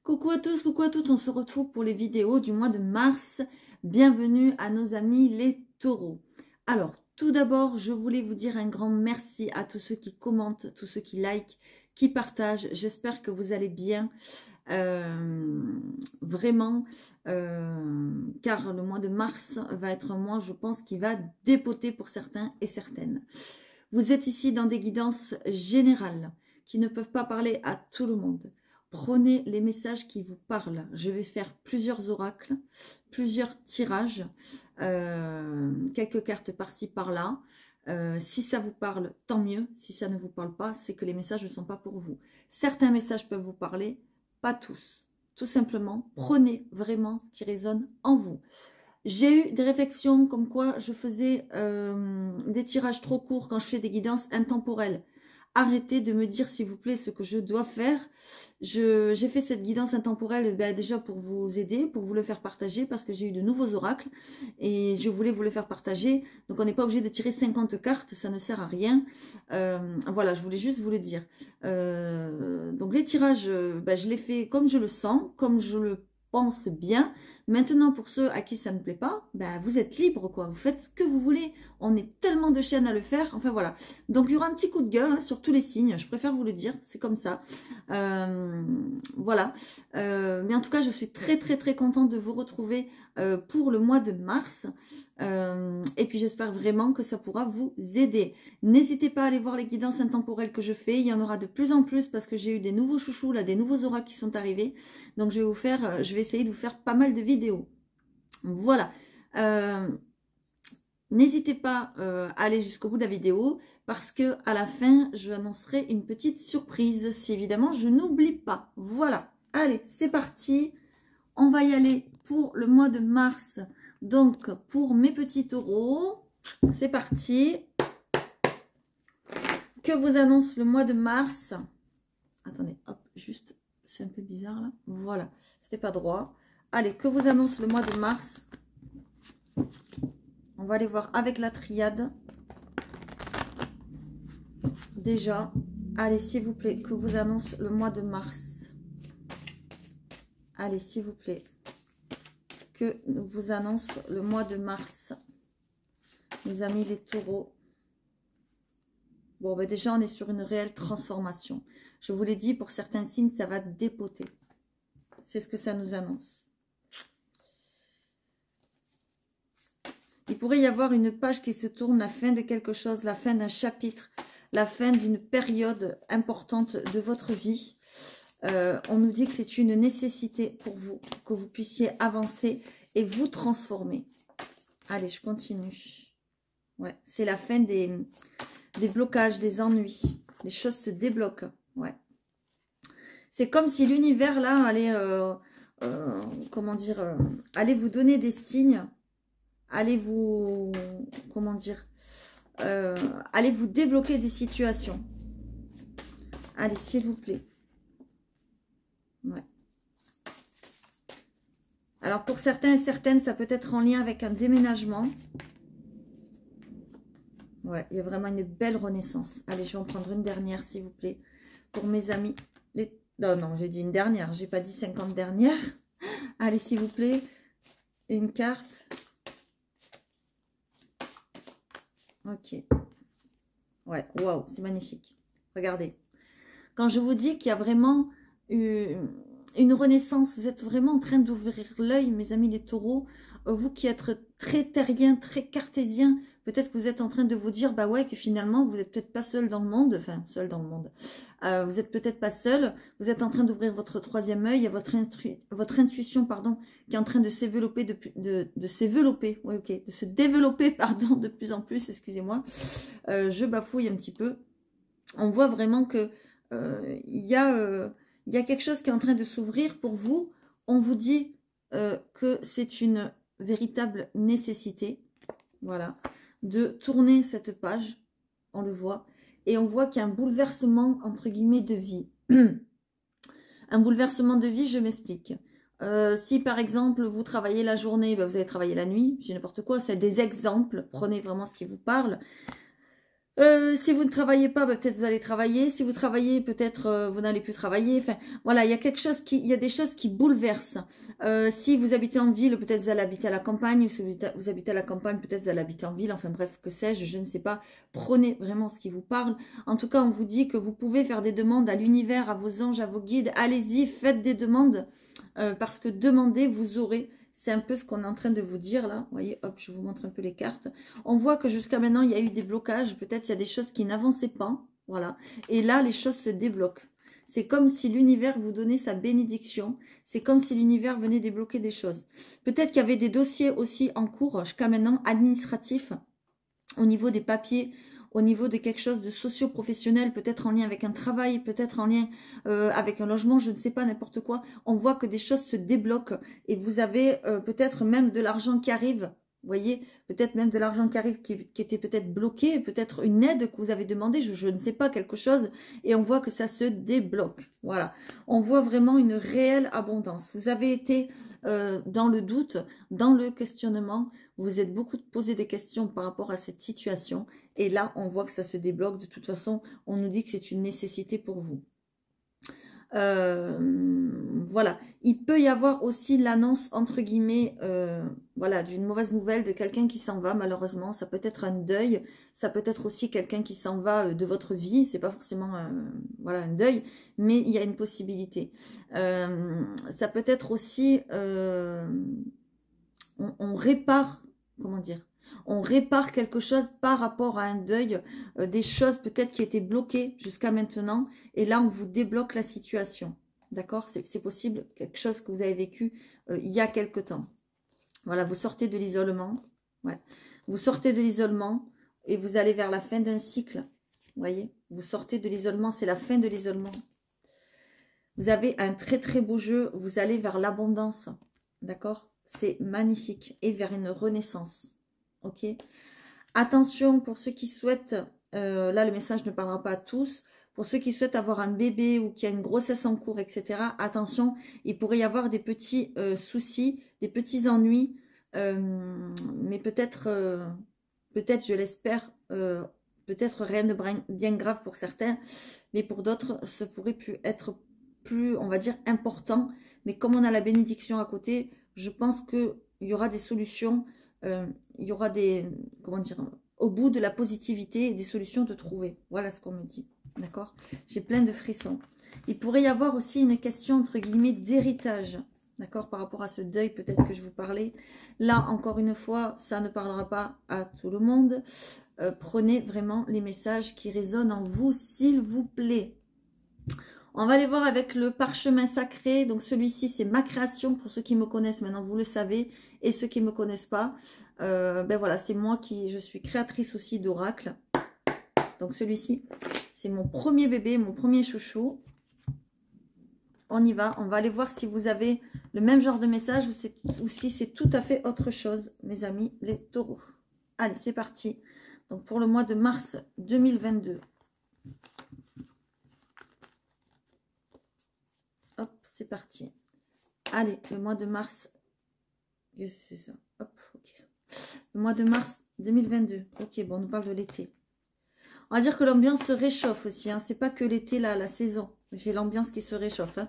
Coucou à tous, coucou à toutes, on se retrouve pour les vidéos du mois de mars. Bienvenue à nos amis les taureaux. Alors, tout d'abord, je voulais vous dire un grand merci à tous ceux qui commentent, tous ceux qui likent, qui partagent. J'espère que vous allez bien, vraiment, car le mois de mars va être un mois, je pense, qui va dépoter pour certains et certaines. Vous êtes ici dans des guidances générales qui ne peuvent pas parler à tout le monde. Prenez les messages qui vous parlent. Je vais faire plusieurs oracles, plusieurs tirages, quelques cartes par-ci, par-là. Si ça vous parle, tant mieux. Si ça ne vous parle pas, c'est que les messages ne sont pas pour vous. Certains messages peuvent vous parler, pas tous. Tout simplement, prenez vraiment ce qui résonne en vous. J'ai eu des réflexions comme quoi je faisais des tirages trop courts quand je fais des guidances intemporelles. Arrêtez de me dire s'il vous plaît ce que je dois faire. J'ai fait cette guidance intemporelle déjà pour vous aider, pour vous le faire partager parce que j'ai eu de nouveaux oracles et je voulais vous le faire partager. Donc on n'est pas obligé de tirer 50 cartes, ça ne sert à rien. Voilà, je voulais juste vous le dire. Donc les tirages, je les fais comme je le sens, comme je le pense bien. Maintenant, pour ceux à qui ça ne plaît pas, vous êtes libre, quoi. Vous faites ce que vous voulez. On est tellement de chaînes à le faire. Enfin, voilà. Donc, il y aura un petit coup de gueule hein, sur tous les signes. Je préfère vous le dire. C'est comme ça. Voilà. Mais en tout cas, je suis très, très, très contente de vous retrouver pour le mois de mars. Et puis, j'espère vraiment que ça pourra vous aider. N'hésitez pas à aller voir les guidances intemporelles que je fais. Il y en aura de plus en plus parce que j'ai eu des nouveaux chouchous, là, des nouveaux oracles qui sont arrivés. Donc, je vais essayer de vous faire pas mal de vidéos. Voilà. N'hésitez pas à aller jusqu'au bout de la vidéo parce que à la fin, je annoncerai une petite surprise si évidemment je n'oublie pas. Voilà. Allez, c'est parti. On va y aller pour le mois de mars. Donc, pour mes petits taureaux, c'est parti. Que vous annonce le mois de mars? Attendez, hop, juste, c'est un peu bizarre là. Voilà, c'était pas droit. Allez, que vous annonce le mois de mars? On va aller voir avec la triade. Déjà, allez, s'il vous plaît, que vous annonce le mois de mars. Allez, s'il vous plaît, que vous annonce le mois de mars. Mes amis les taureaux. Bon, déjà, on est sur une réelle transformation. Je vous l'ai dit, pour certains signes, ça va dépoter. C'est ce que ça nous annonce. Il pourrait y avoir une page qui se tourne, la fin de quelque chose, la fin d'un chapitre, la fin d'une période importante de votre vie. On nous dit que c'est une nécessité pour vous, que vous puissiez avancer et vous transformer. Allez, je continue. Ouais, c'est la fin des blocages, des ennuis. Les choses se débloquent. Ouais. C'est comme si l'univers, là, allait, comment dire, allait vous donner des signes. Allez vous, comment dire, allez vous débloquer des situations. Allez, s'il vous plaît. Ouais. Alors, pour certains et certaines, ça peut être en lien avec un déménagement. Ouais, il y a vraiment une belle renaissance. Allez, je vais en prendre une dernière, s'il vous plaît. Pour mes amis. Non, non, j'ai dit une dernière. J'ai pas dit 50 dernières. Allez, s'il vous plaît. Une carte. Ok. Ouais, waouh, c'est magnifique. Regardez. Quand je vous dis qu'il y a vraiment une renaissance, vous êtes vraiment en train d'ouvrir l'œil, mes amis les taureaux. Vous qui êtes très terriens, très cartésiens, peut-être que vous êtes en train de vous dire, bah ouais, que finalement, vous n'êtes peut-être pas seul dans le monde. Enfin, seul dans le monde. Vous n'êtes peut-être pas seul. Vous êtes en train d'ouvrir votre troisième œil. Il y a votre intuition, pardon, qui est en train de s'évelopper, de se développer, pardon, de plus en plus, excusez-moi. Je bafouille un petit peu. On voit vraiment que il y a quelque chose qui est en train de s'ouvrir pour vous. On vous dit que c'est une véritable nécessité, voilà, de tourner cette page, on le voit, et on voit qu'il y a un bouleversement, entre guillemets, de vie. Un bouleversement de vie, je m'explique. Si par exemple, vous travaillez la journée, vous allez travailler la nuit, j'ai n'importe quoi, c'est des exemples, prenez vraiment ce qui vous parle. Si vous ne travaillez pas, bah, peut-être vous allez travailler. Si vous travaillez, peut-être vous n'allez plus travailler. Enfin, voilà, il y a quelque chose il y a des choses qui bouleversent. Si vous habitez en ville, peut-être vous allez habiter à la campagne. Si vous habitez à la campagne, peut-être vous allez habiter en ville. Enfin bref, que sais-je, je ne sais pas. Prenez vraiment ce qui vous parle. En tout cas, on vous dit que vous pouvez faire des demandes à l'univers, à vos anges, à vos guides. Allez-y, faites des demandes parce que demandez, vous aurez. C'est un peu ce qu'on est en train de vous dire là. Vous voyez, hop, je vous montre un peu les cartes. On voit que jusqu'à maintenant, il y a eu des blocages. Peut-être il y a des choses qui n'avançaient pas. Voilà. Et là, les choses se débloquent. C'est comme si l'univers vous donnait sa bénédiction. C'est comme si l'univers venait débloquer des choses. Peut-être qu'il y avait des dossiers aussi en cours jusqu'à maintenant, administratifs, au niveau des papiers, au niveau de quelque chose de socio-professionnel, peut-être en lien avec un travail, peut-être en lien avec un logement, je ne sais pas, n'importe quoi. On voit que des choses se débloquent et vous avez peut-être même de l'argent qui arrive. Vous voyez, peut-être même de l'argent qui arrive qui était peut-être bloqué, peut-être une aide que vous avez demandé, je ne sais pas, quelque chose. Et on voit que ça se débloque. Voilà, on voit vraiment une réelle abondance. Vous avez été dans le doute, dans le questionnement. Vous êtes beaucoup posé des questions par rapport à cette situation. Et là, on voit que ça se débloque. De toute façon, on nous dit que c'est une nécessité pour vous. Voilà. Il peut y avoir aussi l'annonce, entre guillemets, voilà, d'une mauvaise nouvelle de quelqu'un qui s'en va, malheureusement. Ça peut être un deuil. Ça peut être aussi quelqu'un qui s'en va de votre vie. C'est pas forcément voilà, un deuil, mais il y a une possibilité. Ça peut être aussi... on répare, comment dire, on répare quelque chose par rapport à un deuil, des choses peut-être qui étaient bloquées jusqu'à maintenant, et là on vous débloque la situation, d'accord? C'est possible, quelque chose que vous avez vécu il y a quelque temps. Voilà, vous sortez de l'isolement, ouais. Vous sortez de l'isolement et vous allez vers la fin d'un cycle, vous voyez? Vous sortez de l'isolement, c'est la fin de l'isolement. Vous avez un très très beau jeu, vous allez vers l'abondance, d'accord? C'est magnifique. Et vers une renaissance. Ok. Attention pour ceux qui souhaitent, là le message ne parlera pas à tous, pour ceux qui souhaitent avoir un bébé ou qui a une grossesse en cours, etc. Attention, il pourrait y avoir des petits soucis, des petits ennuis, mais peut-être, je l'espère, peut-être rien de bien grave pour certains, mais pour d'autres, ça pourrait être plus, on va dire, important. Mais comme on a la bénédiction à côté, je pense qu'il y aura des solutions, il y aura des, comment dire, au bout de la positivité, des solutions de trouver. Voilà ce qu'on me dit, d'accord? J'ai plein de frissons. Il pourrait y avoir aussi une question, entre guillemets, d'héritage, d'accord? Par rapport à ce deuil, peut-être que je vous parlais. Là, encore une fois, ça ne parlera pas à tout le monde. Prenez vraiment les messages qui résonnent en vous, s'il vous plaît. On va aller voir avec le parchemin sacré. Donc celui-ci, c'est ma création. Pour ceux qui me connaissent maintenant, vous le savez. Et ceux qui ne me connaissent pas, ben voilà, c'est moi je suis créatrice aussi d'oracle. Donc celui-ci, c'est mon premier bébé, mon premier chouchou. On y va. On va aller voir si vous avez le même genre de message ou si c'est tout à fait autre chose, mes amis, les taureaux. Allez, c'est parti. Donc pour le mois de mars 2022. Hop, c'est parti. Allez, le mois de mars. C'est ça. Hop, ok. Le mois de mars 2022. Ok, bon, on nous parle de l'été. On va dire que l'ambiance se réchauffe aussi. Hein. C'est pas que l'été, là, la saison. J'ai l'ambiance qui se réchauffe. Hein.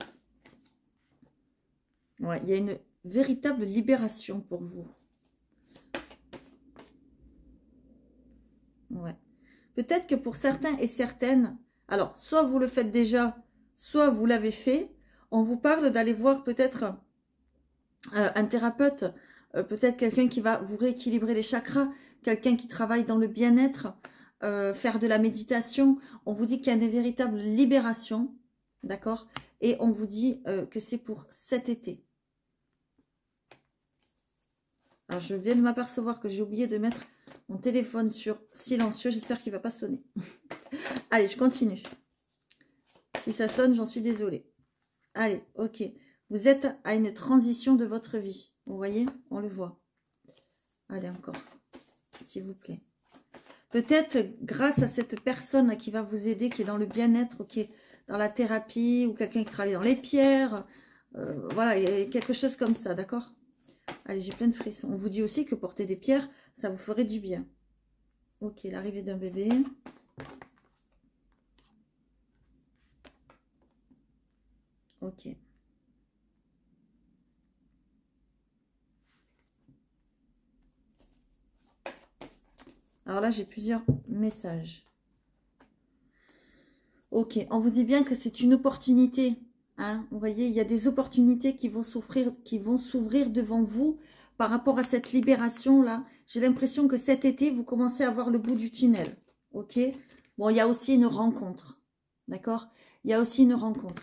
Ouais, il y a une véritable libération pour vous. Ouais. Peut-être que pour certains et certaines, alors, soit vous le faites déjà, soit vous l'avez fait. On vous parle d'aller voir peut-être un thérapeute, peut-être quelqu'un qui va vous rééquilibrer les chakras, quelqu'un qui travaille dans le bien-être, faire de la méditation. On vous dit qu'il y a une véritable libération, d'accord? Et on vous dit que c'est pour cet été. Alors, je viens de m'apercevoir que j'ai oublié de mettre mon téléphone sur silencieux. J'espère qu'il ne va pas sonner. Allez, je continue. Si ça sonne, j'en suis désolée. Allez, ok. Vous êtes à une transition de votre vie. Vous voyez? On le voit. Allez, encore. S'il vous plaît. Peut-être grâce à cette personne qui va vous aider, qui est dans le bien-être, qui est dans la thérapie, ou quelqu'un qui travaille dans les pierres. Voilà, il y a quelque chose comme ça, d'accord? Allez, j'ai plein de frissons. On vous dit aussi que porter des pierres, ça vous ferait du bien. Ok, l'arrivée d'un bébé. Ok. Alors là, j'ai plusieurs messages. Ok, on vous dit bien que c'est une opportunité. Hein, vous voyez, il y a des opportunités qui vont s'ouvrir devant vous par rapport à cette libération-là. J'ai l'impression que cet été, vous commencez à voir le bout du tunnel. Ok. Bon, il y a aussi une rencontre. D'accord? Il y a aussi une rencontre.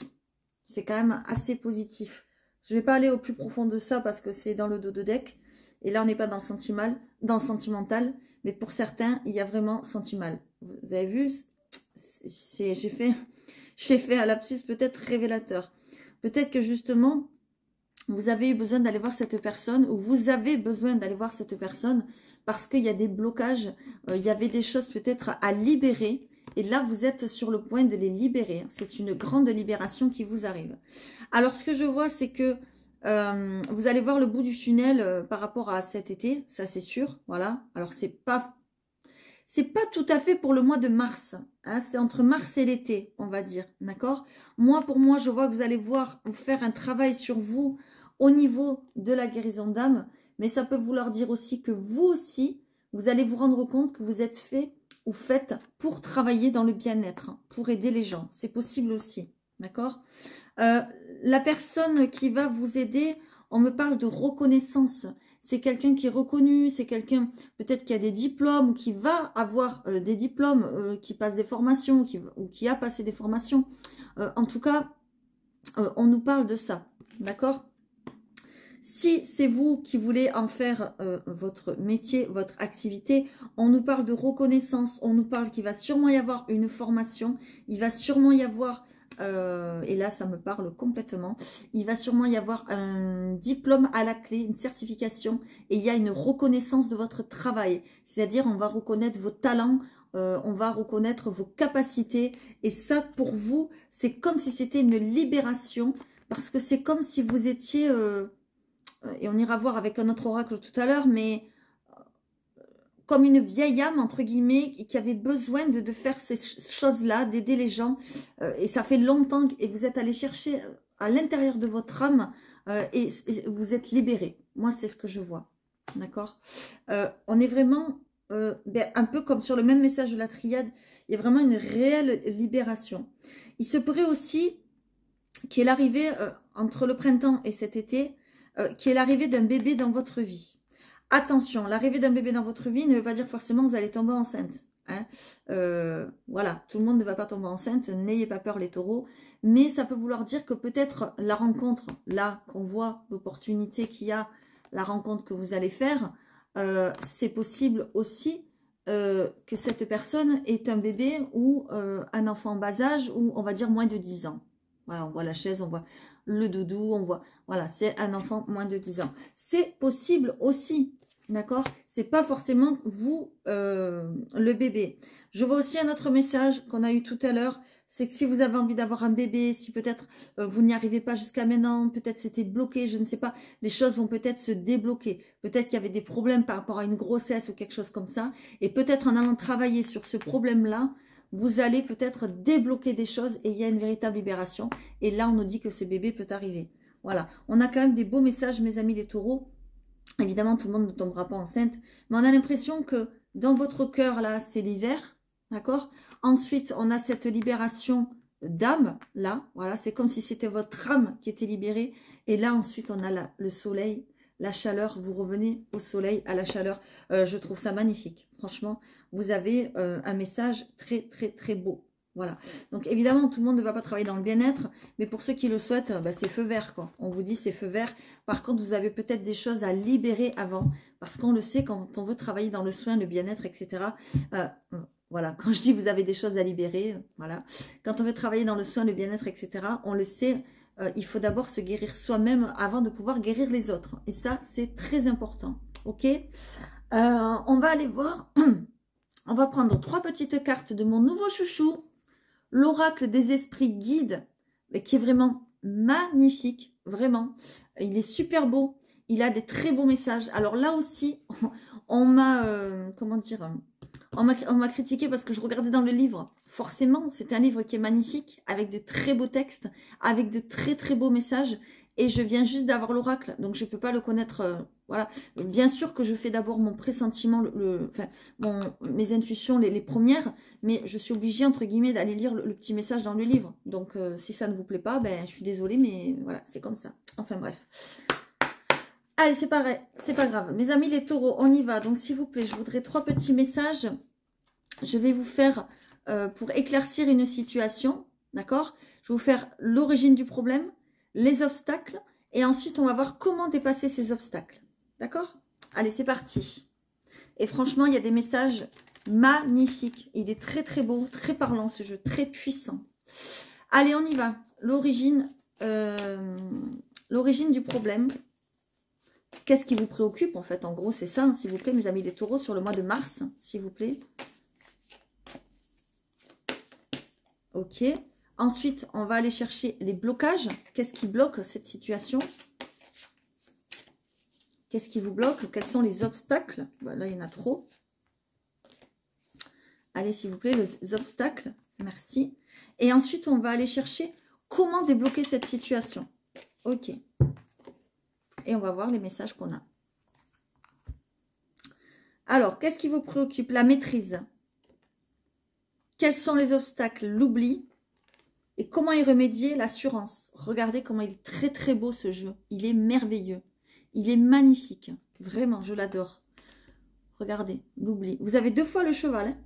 C'est quand même assez positif. Je ne vais pas aller au plus profond de ça parce que c'est dans le dos de deck. Et là, on n'est pas dans le sentimental. Mais pour certains, il y a vraiment sentimental. Vous avez vu, j'ai fait un lapsus peut-être révélateur. Peut-être que justement, vous avez eu besoin d'aller voir cette personne ou vous avez besoin d'aller voir cette personne parce qu'il y a des blocages, il y avait des choses peut-être à libérer. Et là, vous êtes sur le point de les libérer. C'est une grande libération qui vous arrive. Alors, ce que je vois, c'est que vous allez voir le bout du tunnel par rapport à cet été. Ça, c'est sûr. Voilà. Alors, c'est pas tout à fait pour le mois de mars. Hein, c'est entre mars et l'été, on va dire. D'accord? Pour moi, je vois que vous allez vous faire un travail sur vous au niveau de la guérison d'âme. Mais ça peut vouloir dire aussi que vous aussi, vous allez vous rendre compte que vous êtes fait ou faites pour travailler dans le bien-être, hein, pour aider les gens. C'est possible aussi. D'accord? La personne qui va vous aider, on me parle de reconnaissance. C'est quelqu'un qui est reconnu, c'est quelqu'un peut-être qui a des diplômes, ou qui va avoir des diplômes, qui passe des formations, ou qui a passé des formations. En tout cas, on nous parle de ça. D'accord? Si c'est vous qui voulez en faire votre métier, votre activité, on nous parle de reconnaissance, on nous parle qu'il va sûrement y avoir une formation, il va sûrement y avoir, et là ça me parle complètement, il va sûrement y avoir un diplôme à la clé, une certification, et il y a une reconnaissance de votre travail, c'est-à-dire on va reconnaître vos talents, on va reconnaître vos capacités, et ça pour vous, c'est comme si c'était une libération, parce que c'est comme si vous étiez... et on ira voir avec un autre oracle tout à l'heure, mais comme une vieille âme, entre guillemets, qui avait besoin de faire ces choses-là, d'aider les gens. Et ça fait longtemps, et vous êtes allé chercher à l'intérieur de votre âme, et vous êtes libéré. Moi, c'est ce que je vois. D'accord? On est vraiment un peu comme sur le même message de la triade, il y a vraiment une réelle libération. Il se pourrait aussi qu'il y ait l'arrivée entre le printemps et cet été, qui est l'arrivée d'un bébé dans votre vie. Attention, l'arrivée d'un bébé dans votre vie ne veut pas dire forcément que vous allez tomber enceinte. Hein. Voilà, tout le monde ne va pas tomber enceinte, n'ayez pas peur les taureaux, mais ça peut vouloir dire que peut-être la rencontre, là qu'on voit l'opportunité qu'il y a, la rencontre que vous allez faire, c'est possible aussi que cette personne est un bébé ou un enfant en bas âge ou on va dire moins de 10 ans. Voilà, on voit la chaise, on voit le doudou, on voit, voilà, c'est un enfant moins de 10 ans. C'est possible aussi, d'accord? C'est pas forcément vous, le bébé. Je vois aussi un autre message qu'on a eu tout à l'heure, c'est que si vous avez envie d'avoir un bébé, si peut-être vous n'y arrivez pas jusqu'à maintenant, peut-être c'était bloqué, je ne sais pas, les choses vont peut-être se débloquer. Peut-être qu'il y avait des problèmes par rapport à une grossesse ou quelque chose comme ça, et peut-être en allant travailler sur ce problème-là, vous allez peut-être débloquer des choses et il y a une véritable libération. Et là, on nous dit que ce bébé peut arriver. Voilà, on a quand même des beaux messages, mes amis les taureaux. Évidemment, tout le monde ne tombera pas enceinte, mais on a l'impression que dans votre cœur, là, c'est l'hiver, d'accord? Ensuite, on a cette libération d'âme, là, voilà, c'est comme si c'était votre âme qui était libérée. Et là, ensuite, on a le soleil, la chaleur, vous revenez au soleil, à la chaleur. Je trouve ça magnifique. Franchement, vous avez un message très, très, très beau. Voilà. Donc, évidemment, tout le monde ne va pas travailler dans le bien-être, mais pour ceux qui le souhaitent, bah, c'est feu vert, quoi. On vous dit c'est feu vert. Par contre, vous avez peut-être des choses à libérer avant, parce qu'on le sait, quand on veut travailler dans le soin, le bien-être, etc. Voilà, quand je dis vous avez des choses à libérer, voilà. Quand on veut travailler dans le soin, le bien-être, etc., on le sait, il faut d'abord se guérir soi-même avant de pouvoir guérir les autres. Et ça, c'est très important. Ok? On va aller voir. On va prendre 3 petites cartes de mon nouveau chouchou, l'oracle des esprits guides, qui est vraiment magnifique. Vraiment. Il est super beau. Il a des très beaux messages. Alors là aussi, on m'a, comment dire, On m'a critiqué parce que je regardais dans le livre. Forcément, c'est un livre qui est magnifique, avec de très beaux textes, avec de très très beaux messages. Et je viens juste d'avoir l'oracle, donc je ne peux pas le connaître. Voilà. Bien sûr que je fais d'abord mon pressentiment, mes intuitions, les premières, mais je suis obligée, entre guillemets, d'aller lire le petit message dans le livre. Donc, si ça ne vous plaît pas, ben, je suis désolée, mais voilà, c'est comme ça. Enfin, bref. Allez, c'est pareil, c'est pas grave. Mes amis les taureaux, on y va. Donc, s'il vous plaît, je voudrais 3 petits messages. Je vais vous faire, pour éclaircir une situation, d'accord? Je vais vous faire l'origine du problème, les obstacles, et ensuite, on va voir comment dépasser ces obstacles. D'accord? Allez, c'est parti. Et franchement, il y a des messages magnifiques. Il est très, très beau, très parlant, ce jeu, très puissant. Allez, on y va. L'origine du problème. Qu'est-ce qui vous préoccupe, en fait? En gros, c'est ça, hein, s'il vous plaît, mes amis des taureaux, sur le mois de mars, s'il vous plaît. Ok. Ensuite, on va aller chercher les blocages. Qu'est-ce qui bloque cette situation? Qu'est-ce qui vous bloque? Quels sont les obstacles? Là, il y en a trop. Allez, s'il vous plaît, les obstacles. Merci. Et ensuite, on va aller chercher comment débloquer cette situation. Ok. Et on va voir les messages qu'on a. Alors, qu'est-ce qui vous préoccupe? La maîtrise. Quels sont les obstacles? L'oubli. Et comment y remédier? L'assurance. Regardez comment il est très très beau ce jeu. Il est merveilleux. Il est magnifique. Vraiment, je l'adore. Regardez, l'oubli. Vous avez 2 fois le cheval. Hein,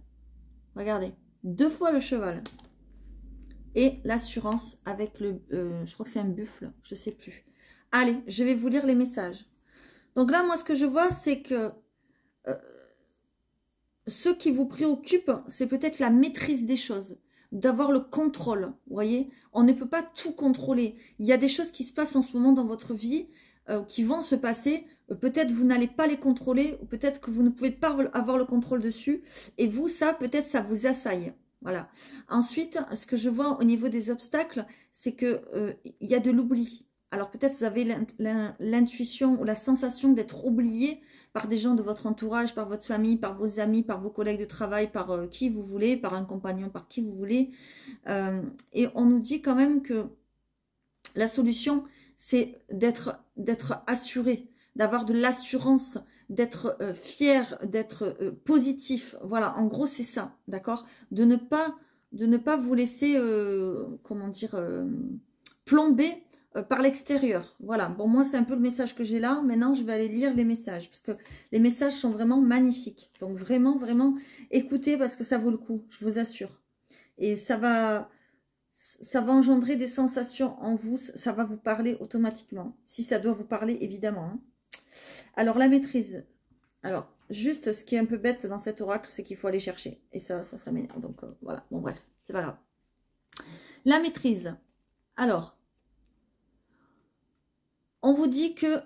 regardez, 2 fois le cheval. Et l'assurance avec le... je crois que c'est un buffle. Je ne sais plus. Allez, je vais vous lire les messages. Donc là, moi, ce que je vois, c'est que... ce qui vous préoccupe, c'est peut-être la maîtrise des choses, d'avoir le contrôle, vous voyez. On ne peut pas tout contrôler. Il y a des choses qui se passent en ce moment dans votre vie, qui vont se passer. Peut-être vous n'allez pas les contrôler, ou peut-être que vous ne pouvez pas avoir le contrôle dessus. Et vous, ça, peut-être ça vous assaille. Voilà. Ensuite, ce que je vois au niveau des obstacles, c'est que il y a de l'oubli. Alors peut-être vous avez l'intuition ou la sensation d'être oublié par des gens de votre entourage, par votre famille, par vos amis, par vos collègues de travail, par qui vous voulez, par un compagnon, par qui vous voulez. Et on nous dit quand même que la solution, c'est d'être assuré, d'avoir de l'assurance, d'être fier, d'être positif. Voilà, en gros, c'est ça, d'accord? De ne pas vous laisser, comment dire, plomber par l'extérieur. Voilà, bon, moi, c'est un peu le message que j'ai là. Maintenant, je vais aller lire les messages, parce que les messages sont vraiment magnifiques. Donc, vraiment, vraiment, écoutez, parce que ça vaut le coup, je vous assure. Et ça va engendrer des sensations en vous, ça va vous parler automatiquement. Si ça doit vous parler, évidemment. Hein. Alors, la maîtrise. Alors, juste, ce qui est un peu bête dans cet oracle, c'est qu'il faut aller chercher. Et ça m'énerve. Donc, voilà, bon, bref, c'est pas grave. La maîtrise. Alors, on vous dit que...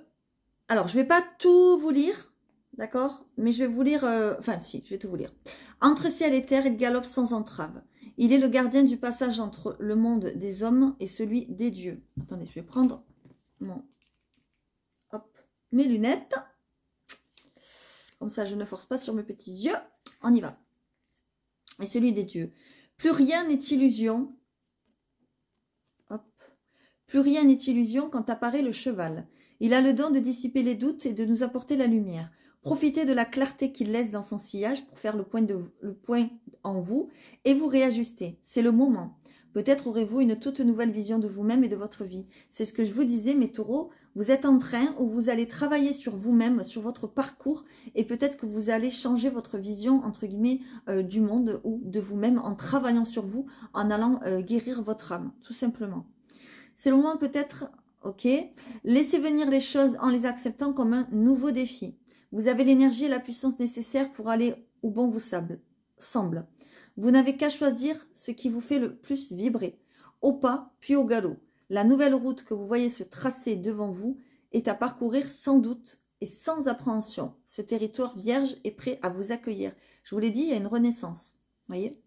Alors, je ne vais pas tout vous lire, d'accord? Mais je vais vous lire... enfin, si, je vais tout vous lire. Entre ciel et terre, il galope sans entrave. Il est le gardien du passage entre le monde des hommes et celui des dieux. Attendez, je vais prendre mes lunettes. Comme ça, je ne force pas sur mes petits yeux. On y va. Et celui des dieux. Plus rien n'est illusion. Plus rien n'est illusion quand apparaît le cheval. Il a le don de dissiper les doutes et de nous apporter la lumière. Profitez de la clarté qu'il laisse dans son sillage pour faire le point en vous et vous réajuster. C'est le moment. Peut-être aurez-vous une toute nouvelle vision de vous-même et de votre vie. C'est ce que je vous disais, mes taureaux. Vous êtes en train où vous allez travailler sur vous-même, sur votre parcours, et peut-être que vous allez changer votre vision, entre guillemets, du monde ou de vous-même en travaillant sur vous, en allant guérir votre âme, tout simplement. C'est le moment peut-être, ok, laissez venir les choses en les acceptant comme un nouveau défi. Vous avez l'énergie et la puissance nécessaires pour aller où bon vous semble. Vous n'avez qu'à choisir ce qui vous fait le plus vibrer. Au pas, puis au galop. La nouvelle route que vous voyez se tracer devant vous est à parcourir sans doute et sans appréhension. Ce territoire vierge est prêt à vous accueillir. Je vous l'ai dit, il y a une renaissance. Voyez ?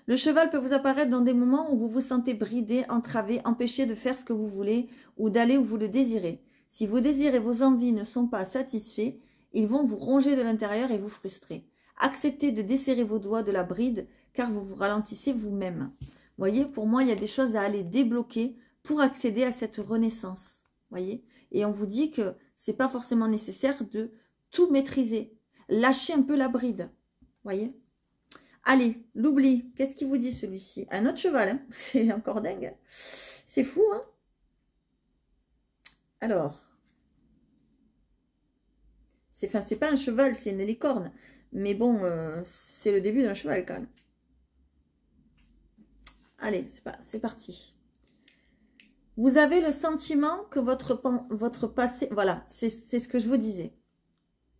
Le cheval peut vous apparaître dans des moments où vous vous sentez bridé, entravé, empêché de faire ce que vous voulez ou d'aller où vous le désirez. Si vos désirs et vos envies ne sont pas satisfaits, ils vont vous ronger de l'intérieur et vous frustrer. Acceptez de desserrer vos doigts de la bride, car vous vous ralentissez vous-même. Voyez, pour moi, il y a des choses à aller débloquer pour accéder à cette renaissance. Voyez, et on vous dit que c'est pas forcément nécessaire de tout maîtriser. Lâchez un peu la bride. Voyez. Allez, l'oubli. Qu'est-ce qu'il vous dit celui-ci? Un autre cheval, hein. C'est encore dingue. C'est fou, hein. Alors, c'est pas un cheval, c'est une licorne. Mais bon, c'est le début d'un cheval quand même. Allez, c'est parti. Vous avez le sentiment que votre passé... Voilà, c'est ce que je vous disais.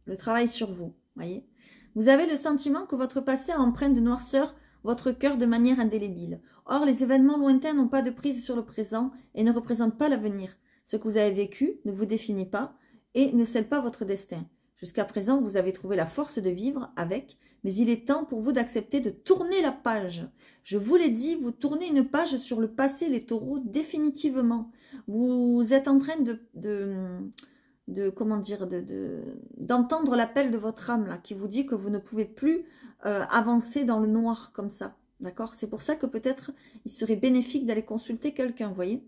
Le travail sur vous, voyez. Vous avez le sentiment que votre passé a empreint de noirceur votre cœur de manière indélébile. Or, les événements lointains n'ont pas de prise sur le présent et ne représentent pas l'avenir. Ce que vous avez vécu ne vous définit pas et ne scelle pas votre destin. Jusqu'à présent, vous avez trouvé la force de vivre avec, mais il est temps pour vous d'accepter de tourner la page. Je vous l'ai dit, vous tournez une page sur le passé, les taureaux, définitivement. Vous êtes en train d'entendre l'appel de votre âme là, qui vous dit que vous ne pouvez plus avancer dans le noir comme ça. D'accord? C'est pour ça que peut-être il serait bénéfique d'aller consulter quelqu'un, vous voyez?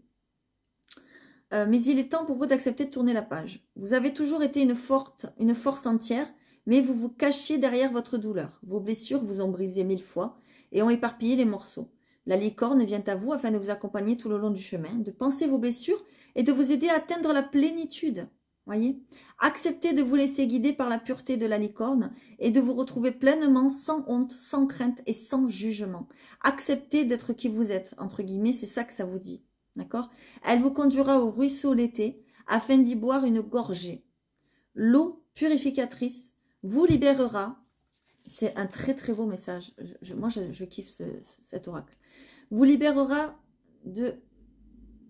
Mais il est temps pour vous d'accepter de tourner la page. Vous avez toujours été une force entière, mais vous vous cachez derrière votre douleur. Vos blessures vous ont brisé 1000 fois et ont éparpillé les morceaux. La licorne vient à vous afin de vous accompagner tout le long du chemin, de penser vos blessures et de vous aider à atteindre la plénitude. Voyez? Acceptez de vous laisser guider par la pureté de la licorne et de vous retrouver pleinement sans honte, sans crainte et sans jugement. Acceptez d'être qui vous êtes, entre guillemets, c'est ça que ça vous dit. D'accord? Elle vous conduira au ruisseau l'été afin d'y boire une gorgée. L'eau purificatrice vous libérera. C'est un très très beau message. Moi, je kiffe cet oracle. Vous libérera de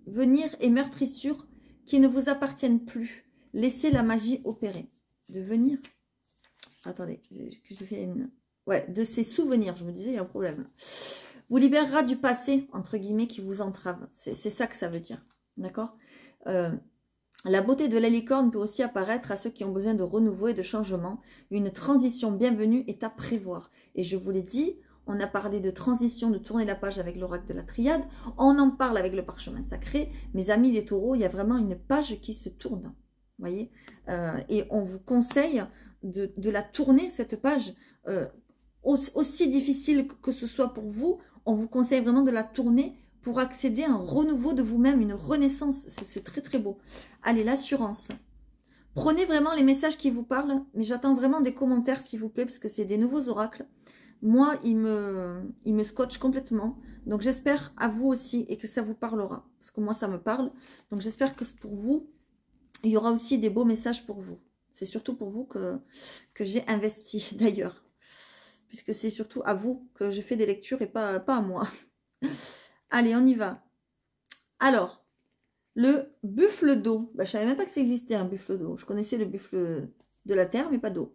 venir et meurtrissures qui ne vous appartiennent plus. Laissez la magie opérer. De venir. Attendez, je fais une... Ouais, de ces souvenirs. Je me disais, il y a un problème. Vous libérera du passé, entre guillemets, qui vous entrave. C'est ça que ça veut dire. D'accord? La beauté de la licorne peut aussi apparaître à ceux qui ont besoin de renouveau et de changement. Une transition bienvenue est à prévoir. Et je vous l'ai dit, on a parlé de transition, de tourner la page avec l'oracle de la triade. On en parle avec le parchemin sacré. Mes amis les taureaux, il y a vraiment une page qui se tourne. Vous voyez? Et on vous conseille de la tourner, cette page. Aussi difficile que ce soit pour vous, on vous conseille vraiment de la tourner pour accéder à un renouveau de vous-même, une renaissance. C'est très très beau. Allez, l'assurance. Prenez vraiment les messages qui vous parlent, mais j'attends vraiment des commentaires s'il vous plaît, parce que c'est des nouveaux oracles. Moi, il me scotche complètement. Donc j'espère à vous aussi et que ça vous parlera. Parce que moi, ça me parle. Donc j'espère que pour vous, il y aura aussi des beaux messages pour vous. C'est surtout pour vous que j'ai investi d'ailleurs. Puisque c'est surtout à vous que je fais des lectures et pas à moi. Allez, on y va. Alors, le buffle d'eau. Je ne savais même pas que ça existait un buffle d'eau. Je connaissais le buffle de la terre, mais pas d'eau.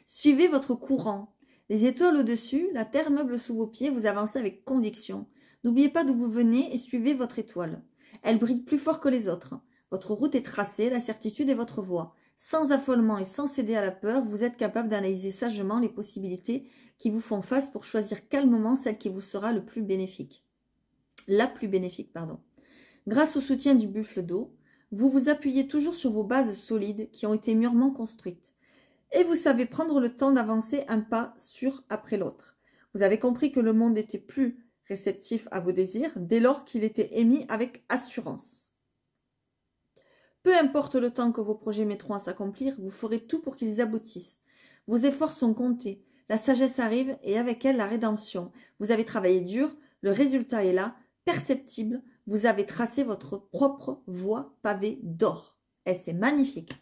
Suivez votre courant. Les étoiles au-dessus, la terre meuble sous vos pieds, vous avancez avec conviction. N'oubliez pas d'où vous venez et suivez votre étoile. Elle brille plus fort que les autres. Votre route est tracée, la certitude est votre voie. Sans affolement et sans céder à la peur, vous êtes capable d'analyser sagement les possibilités qui vous font face pour choisir calmement celle qui vous sera le plus bénéfique. La plus bénéfique, pardon. Grâce au soutien du buffle d'eau, vous vous appuyez toujours sur vos bases solides qui ont été mûrement construites. Et vous savez prendre le temps d'avancer un pas sûr après l'autre. Vous avez compris que le monde était plus réceptif à vos désirs dès lors qu'il était émis avec assurance. Peu importe le temps que vos projets mettront à s'accomplir, vous ferez tout pour qu'ils aboutissent. Vos efforts sont comptés, la sagesse arrive et avec elle la rédemption. Vous avez travaillé dur, le résultat est là, perceptible, vous avez tracé votre propre voie pavée d'or. Et c'est magnifique.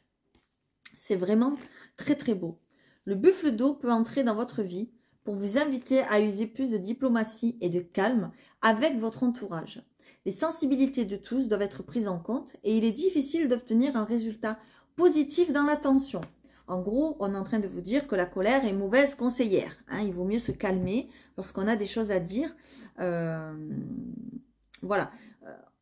C'est vraiment très très beau. Le buffle d'eau peut entrer dans votre vie pour vous inviter à user plus de diplomatie et de calme avec votre entourage. Les sensibilités de tous doivent être prises en compte et il est difficile d'obtenir un résultat positif dans l'attention. En gros, on est en train de vous dire que la colère est mauvaise conseillère. Hein, il vaut mieux se calmer lorsqu'on a des choses à dire. Voilà.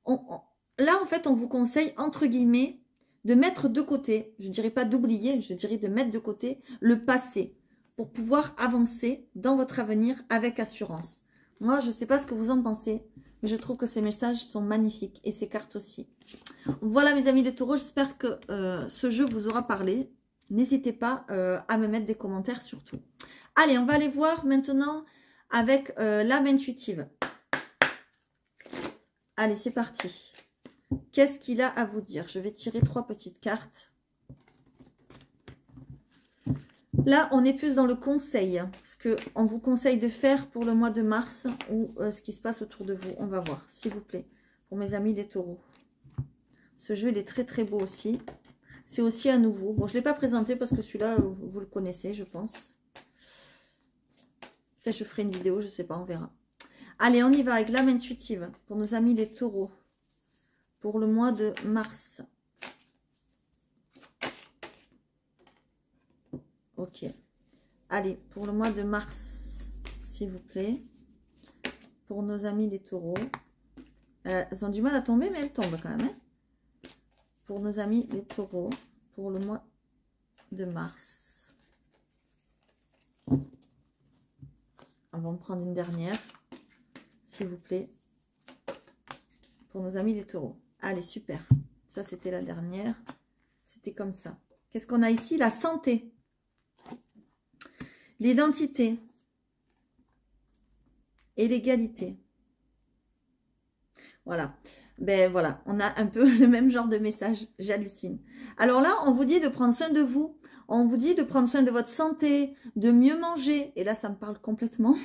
Là, en fait, on vous conseille, entre guillemets, de mettre de côté, je ne dirais pas d'oublier, je dirais de mettre de côté le passé. pour pouvoir avancer dans votre avenir avec assurance. Moi, je ne sais pas ce que vous en pensez, mais je trouve que ces messages sont magnifiques et ces cartes aussi. Voilà mes amis les taureaux, j'espère que ce jeu vous aura parlé. N'hésitez pas à me mettre des commentaires surtout. Allez, on va aller voir maintenant avec l'âme intuitive. Allez, c'est parti. Qu'est-ce qu'il a à vous dire? Je vais tirer 3 petites cartes. Là, on est plus dans le conseil. Ce qu'on vous conseille de faire pour le mois de mars ou ce qui se passe autour de vous. On va voir, s'il vous plaît. Pour mes amis les taureaux. Ce jeu, il est très très beau aussi. C'est aussi à nouveau. Bon, je ne l'ai pas présenté parce que celui-là, vous le connaissez, je pense. Peut-être je ferai une vidéo, je ne sais pas, on verra. Allez, on y va avec l'âme intuitive pour nos amis les taureaux. Pour le mois de mars. Ok. Allez, pour le mois de mars, s'il vous plaît. Pour nos amis les taureaux. Elles ont du mal à tomber, mais elles tombent quand même. Hein, pour nos amis les taureaux. Pour le mois de mars. On va en prendre une dernière. S'il vous plaît. Pour nos amis les taureaux. Allez, super. Ça, c'était la dernière. C'était comme ça. Qu'est-ce qu'on a ici? La santé. L'identité. Et l'égalité. Voilà. Ben voilà, on a un peu le même genre de message. J'hallucine. Alors là, on vous dit de prendre soin de vous. On vous dit de prendre soin de votre santé, de mieux manger. Et là, ça me parle complètement.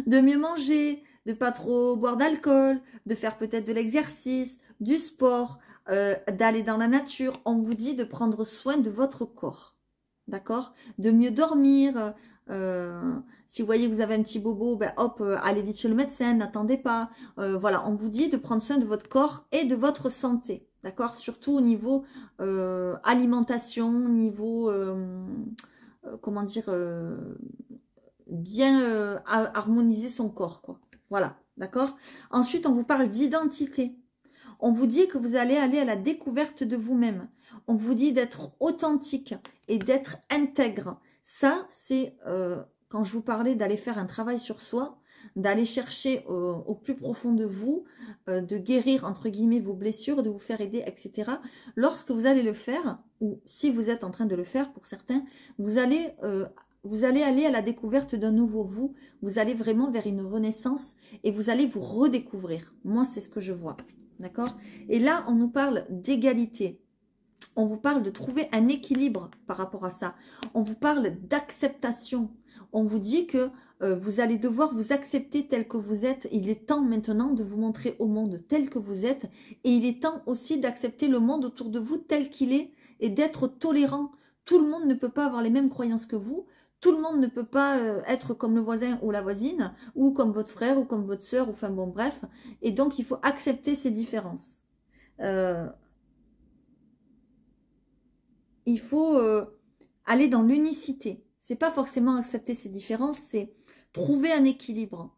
De mieux manger, de pas trop boire d'alcool, de faire peut-être de l'exercice, du sport, d'aller dans la nature. On vous dit de prendre soin de votre corps. D'accord? De mieux dormir. Si vous voyez que vous avez un petit bobo, ben hop, allez vite chez le médecin, n'attendez pas. Voilà, on vous dit de prendre soin de votre corps et de votre santé. D'accord? Surtout au niveau alimentation, niveau, comment dire, bien harmoniser son corps, quoi. Voilà, d'accord? Ensuite, on vous parle d'identité. On vous dit que vous allez aller à la découverte de vous-même. On vous dit d'être authentique et d'être intègre. Ça, c'est quand je vous parlais d'aller faire un travail sur soi, d'aller chercher au plus profond de vous, de guérir, entre guillemets, vos blessures, de vous faire aider, etc. Lorsque vous allez le faire, ou si vous êtes en train de le faire pour certains, vous allez aller à la découverte d'un nouveau vous. Vous allez vraiment vers une renaissance et vous allez vous redécouvrir. Moi, c'est ce que je vois. D'accord? Et là, on nous parle d'égalité. On vous parle de trouver un équilibre par rapport à ça. On vous parle d'acceptation. On vous dit que vous allez devoir vous accepter tel que vous êtes. Il est temps maintenant de vous montrer au monde tel que vous êtes. Et il est temps aussi d'accepter le monde autour de vous tel qu'il est et d'être tolérant. Tout le monde ne peut pas avoir les mêmes croyances que vous. Tout le monde ne peut pas être comme le voisin ou la voisine, ou comme votre frère, ou comme votre soeur, enfin bon, bref. Et donc, il faut accepter ces différences. Il faut aller dans l'unicité. C'est pas forcément accepter ces différences, c'est trouver un équilibre.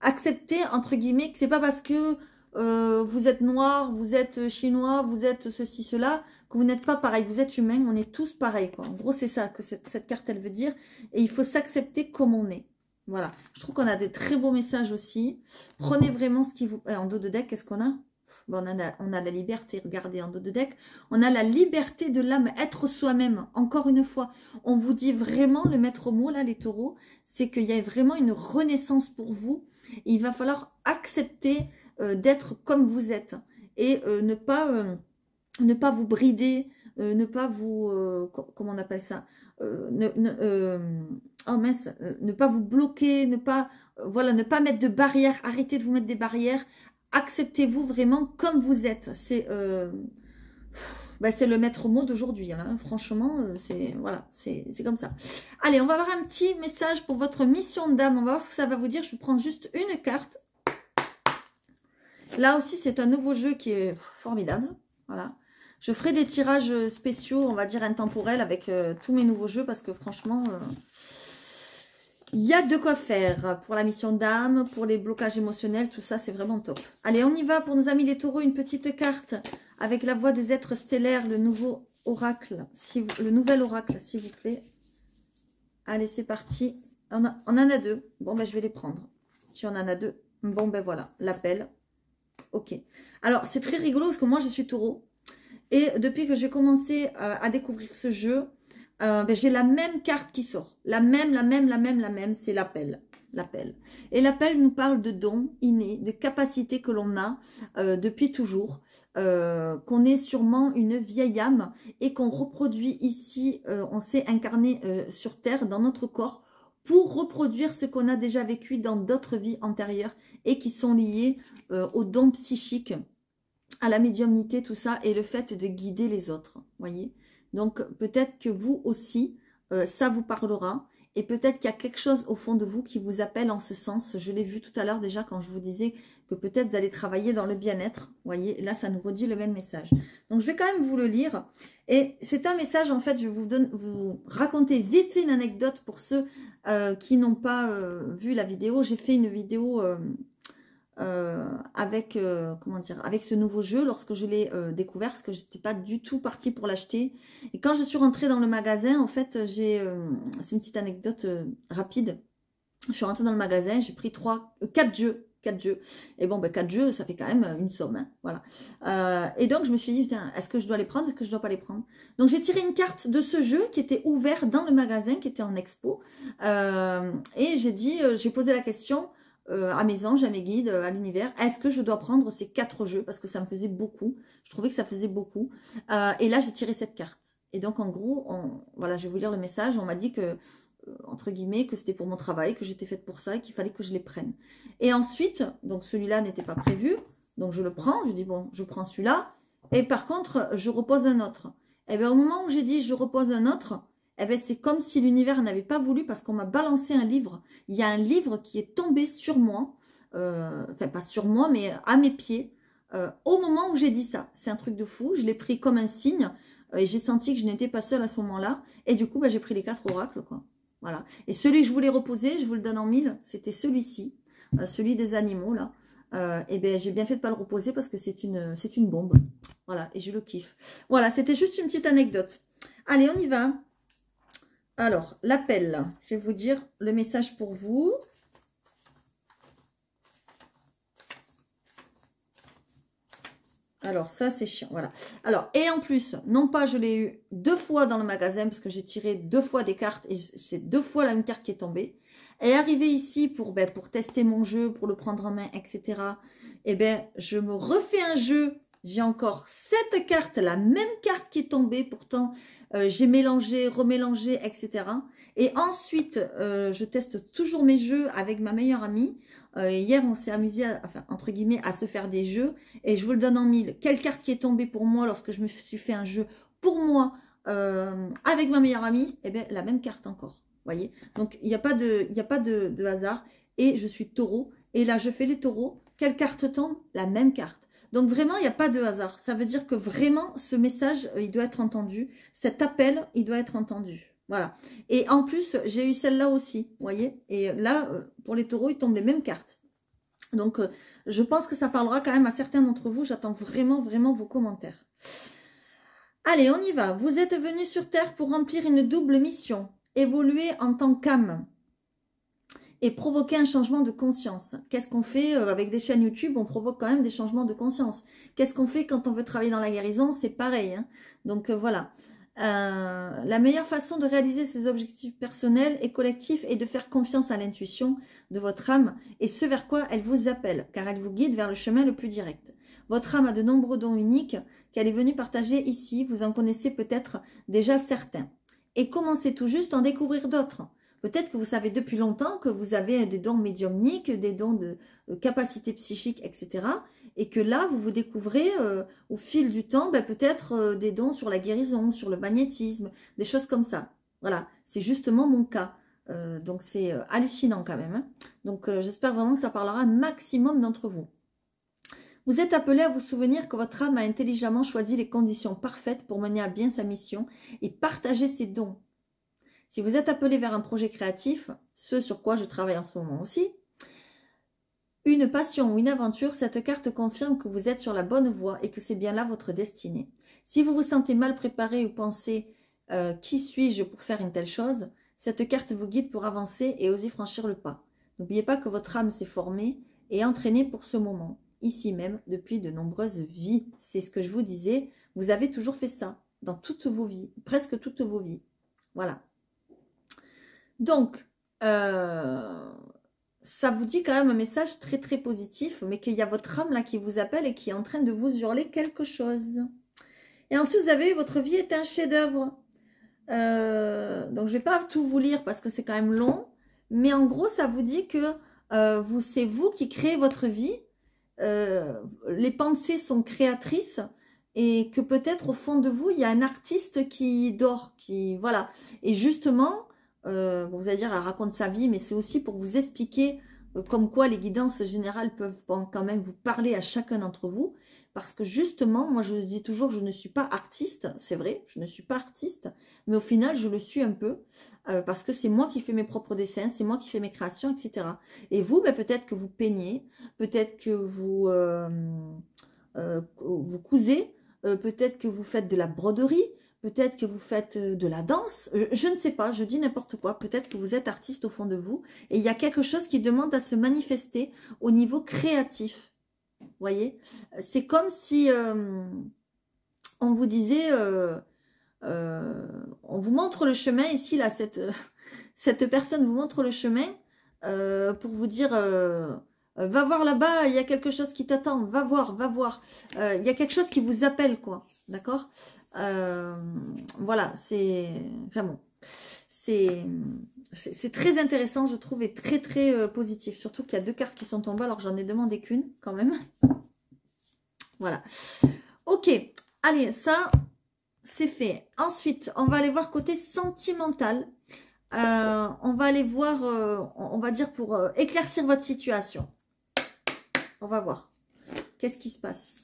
Accepter, entre guillemets, que c'est pas parce que vous êtes noir, vous êtes chinois, vous êtes ceci, cela, que vous n'êtes pas pareil. Vous êtes humain, on est tous pareils, quoi. En gros, c'est ça que cette carte, elle veut dire. Et il faut s'accepter comme on est. Voilà. Je trouve qu'on a des très beaux messages aussi. Prenez vraiment ce qui vous... en dos de deck, qu'est-ce qu'on a? Bon, on a la liberté, regardez, en dos de deck. On a la liberté de l'âme, être soi-même. Encore une fois, on vous dit vraiment, le maître mot, là, les taureaux, c'est qu'il y a vraiment une renaissance pour vous. Il va falloir accepter d'être comme vous êtes et ne pas vous brider, ne pas vous comment on appelle ça, oh mince, ne pas vous bloquer, ne pas voilà, ne pas mettre de barrières, arrêtez de vous mettre des barrières, acceptez-vous vraiment comme vous êtes. C'est c'est le maître mot d'aujourd'hui, hein. Franchement, c'est voilà, c'est comme ça. Allez, on va avoir un petit message pour votre mission d'âme. On va voir ce que ça va vous dire. Je prends juste une carte. Là aussi, c'est un nouveau jeu qui est formidable. Voilà. Je ferai des tirages spéciaux, on va dire intemporels, avec tous mes nouveaux jeux, parce que franchement, il y a de quoi faire pour la mission d'âme, pour les blocages émotionnels, tout ça, c'est vraiment top. Allez, on y va pour nos amis les taureaux, une petite carte avec la voix des êtres stellaires, le nouveau oracle, le nouvel oracle, s'il vous plaît. Allez, c'est parti. On en a deux. Bon, ben, je vais les prendre. Si on en a deux. Bon, ben voilà, l'appel. Ok. Alors, c'est très rigolo parce que moi, je suis taureau. Et depuis que j'ai commencé à découvrir ce jeu, ben, j'ai la même carte qui sort. La même, c'est l'appel. L'appel. Et l'appel nous parle de dons innés, de capacités que l'on a depuis toujours, qu'on est sûrement une vieille âme et qu'on reproduit ici, on s'est incarné sur Terre, dans notre corps, pour reproduire ce qu'on a déjà vécu dans d'autres vies antérieures et qui sont liées aux dons psychiques, à la médiumnité, tout ça, et le fait de guider les autres, voyez. Donc, peut-être que vous aussi, ça vous parlera, et peut-être qu'il y a quelque chose au fond de vous qui vous appelle en ce sens. Je l'ai vu tout à l'heure déjà quand je vous disais que peut-être vous allez travailler dans le bien-être, voyez. Là, ça nous redit le même message. Donc, je vais quand même vous le lire, et c'est un message, en fait, je vais vous raconter vite fait une anecdote pour ceux qui n'ont pas vu la vidéo. J'ai fait une vidéo... avec comment dire, avec ce nouveau jeu lorsque je l'ai découvert, parce que je n'étais pas du tout partie pour l'acheter. Et quand je suis rentrée dans le magasin, en fait, c'est une petite anecdote rapide. Je suis rentrée dans le magasin, j'ai pris 4 jeux. 4 jeux. Et bon, ben, 4 jeux, ça fait quand même une somme. Hein, voilà. Et donc, je me suis dit, putain, est-ce que je dois les prendre? Est-ce que je dois pas les prendre? Donc, j'ai tiré une carte de ce jeu qui était ouvert dans le magasin, qui était en expo. Et j'ai dit, j'ai posé la question à mes anges, à mes guides, à l'univers, est-ce que je dois prendre ces 4 jeux? Parce que ça me faisait beaucoup. Je trouvais que ça faisait beaucoup. Et là, j'ai tiré cette carte. Et donc, en gros, voilà, je vais vous lire le message. On m'a dit que entre guillemets, que c'était pour mon travail, que j'étais faite pour ça et qu'il fallait que je les prenne. Et ensuite, donc celui-là n'était pas prévu, donc je le prends, je dis bon, je prends celui-là, et par contre, je repose un autre. Et bien au moment où j'ai dit je repose un autre, et bien c'est comme si l'univers n'avait pas voulu parce qu'on m'a balancé un livre. Il y a un livre qui est tombé sur moi, enfin pas sur moi, mais à mes pieds, au moment où j'ai dit ça. C'est un truc de fou, je l'ai pris comme un signe, et j'ai senti que je n'étais pas seule à ce moment-là, et du coup, ben, j'ai pris les 4 oracles, quoi. Voilà. Et celui que je voulais reposer, je vous le donne en 1000, c'était celui-ci, celui des animaux, là. Et bien, j'ai bien fait de ne pas le reposer parce que c'est une bombe. Voilà, et je le kiffe. Voilà, c'était juste une petite anecdote. Allez, on y va. Alors, l'appel. Je vais vous dire le message pour vous. Alors, ça, c'est chiant, voilà. Alors, et en plus, non pas je l'ai eu 2 fois dans le magasin, parce que j'ai tiré 2 fois des cartes, et c'est 2 fois la même carte qui est tombée. Et arrivé ici pour tester mon jeu, pour le prendre en main, etc. Et bien, je me refais un jeu. J'ai encore 7 cartes, la même carte qui est tombée. Pourtant, j'ai mélangé, remélangé, etc. Et ensuite, je teste toujours mes jeux avec ma meilleure amie. Hier, on s'est amusé, enfin, entre guillemets, à se faire des jeux. Et je vous le donne en 1000. Quelle carte qui est tombée pour moi lorsque je me suis fait un jeu pour moi avec ma meilleure amie? Eh bien, la même carte encore. Voyez. Donc, il n'y a pas de hasard. Et je suis taureau. Et là, je fais les taureaux. Quelle carte tombe? La même carte. Donc, vraiment, il n'y a pas de hasard. Ça veut dire que vraiment, ce message, il doit être entendu. Cet appel, il doit être entendu. Voilà. Et en plus, j'ai eu celle-là aussi, vous voyez. Et là, pour les taureaux, ils tombent les mêmes cartes. Donc, je pense que ça parlera quand même à certains d'entre vous. J'attends vraiment, vraiment vos commentaires. Allez, on y va. Vous êtes venus sur Terre pour remplir une double mission. Évoluer en tant qu'âme et provoquer un changement de conscience. Qu'est-ce qu'on fait avec des chaînes YouTube? On provoque quand même des changements de conscience. Qu'est-ce qu'on fait quand on veut travailler dans la guérison? C'est pareil. Hein. Donc, voilà. La meilleure façon de réaliser ses objectifs personnels et collectifs est de faire confiance à l'intuition de votre âme et ce vers quoi elle vous appelle, car elle vous guide vers le chemin le plus direct. Votre âme a de nombreux dons uniques qu'elle est venue partager ici, vous en connaissez peut-être déjà certains. Et commencez tout juste à en découvrir d'autres. Peut-être que vous savez depuis longtemps que vous avez des dons médiumniques, des dons de capacités psychiques, etc. Et que là, vous vous découvrez au fil du temps, peut-être des dons sur la guérison, sur le magnétisme, des choses comme ça. Voilà, c'est justement mon cas. Donc, c'est hallucinant quand même. Hein. Donc, j'espère vraiment que ça parlera un maximum d'entre vous. Vous êtes appelé à vous souvenir que votre âme a intelligemment choisi les conditions parfaites pour mener à bien sa mission et partager ses dons. Si vous êtes appelé vers un projet créatif, ce sur quoi je travaille en ce moment aussi, une passion ou une aventure, cette carte confirme que vous êtes sur la bonne voie et que c'est bien là votre destinée. Si vous vous sentez mal préparé ou pensez qui suis-je pour faire une telle chose, Cette carte vous guide pour avancer et oser franchir le pas. N'oubliez pas que votre âme s'est formée et entraînée pour ce moment, ici même, depuis de nombreuses vies. C'est ce que je vous disais, vous avez toujours fait ça, dans toutes vos vies, presque toutes vos vies. Voilà. Donc, ça vous dit quand même un message très très positif, mais qu'il y a votre âme là qui vous appelle et qui est en train de vous hurler quelque chose. Et ensuite, vous avez eu votre vie est un chef-d'œuvre. Donc, je vais pas tout vous lire parce que c'est quand même long, mais en gros, ça vous dit que c'est vous qui créez votre vie. Les pensées sont créatrices et que peut-être au fond de vous, il y a un artiste qui dort, qui voilà. Et justement, vous allez dire, elle raconte sa vie, mais c'est aussi pour vous expliquer comme quoi les guidances générales peuvent quand même vous parler à chacun d'entre vous. Parce que justement, moi je dis toujours, je ne suis pas artiste, c'est vrai, je ne suis pas artiste, mais au final je le suis un peu, parce que c'est moi qui fais mes propres dessins, c'est moi qui fais mes créations, etc. Et vous, ben, peut-être que vous peignez, peut-être que vous cousez, peut-être que vous faites de la broderie, peut-être que vous faites de la danse, je ne sais pas, je dis n'importe quoi, peut-être que vous êtes artiste au fond de vous, et il y a quelque chose qui demande à se manifester au niveau créatif. Vous voyez, c'est comme si on vous disait, on vous montre le chemin, ici, là, cette personne vous montre le chemin pour vous dire, va voir là-bas, il y a quelque chose qui t'attend, va voir, il y a quelque chose qui vous appelle, quoi, d'accord? Voilà, c'est, enfin bon, c'est très intéressant, je trouve, et très, très positif. Surtout qu'il y a 2 cartes qui sont tombées, alors j'en ai demandé qu'une, quand même. Voilà. Ok, allez, ça, c'est fait. Ensuite, on va aller voir côté sentimental. On va aller voir, on va dire, pour éclaircir votre situation. On va voir. Qu'est-ce qui se passe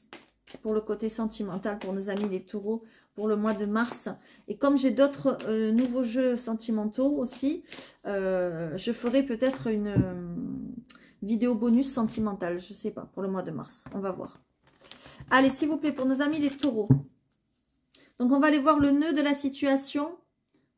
pour le côté sentimental, pour nos amis les taureaux, pour le mois de mars. Et comme j'ai d'autres nouveaux jeux sentimentaux aussi, je ferai peut-être une vidéo bonus sentimentale, je sais pas, pour le mois de mars. On va voir. Allez, s'il vous plaît, pour nos amis les taureaux. Donc, on va aller voir le nœud de la situation.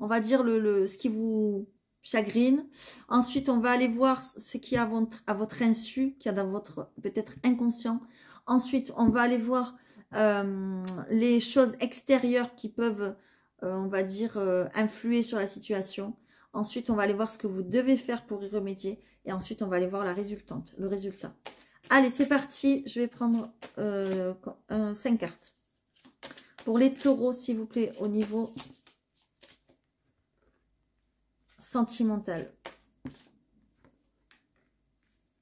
On va dire ce qui vous chagrine. Ensuite, on va aller voir ce qui est à votre insu, qui est dans votre peut-être inconscient. Ensuite, on va aller voir les choses extérieures qui peuvent, on va dire, influer sur la situation. Ensuite, on va aller voir ce que vous devez faire pour y remédier. Et ensuite, on va aller voir le résultat. Allez, c'est parti. Je vais prendre 5 cartes. Pour les taureaux, s'il vous plaît, au niveau sentimental.